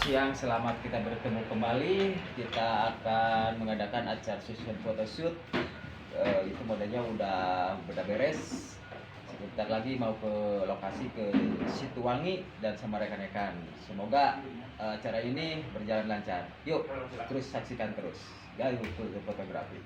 siang, selamat kita bertemu kembali. Kita akan mengadakan acara susun photoshoot. Itu modelnya udah beres. Sebentar lagi mau ke lokasi ke Situwangi dan sama rekan-rekan. Semoga acara ini berjalan lancar. Yuk, terus saksikan terus. Gayo Fotografi.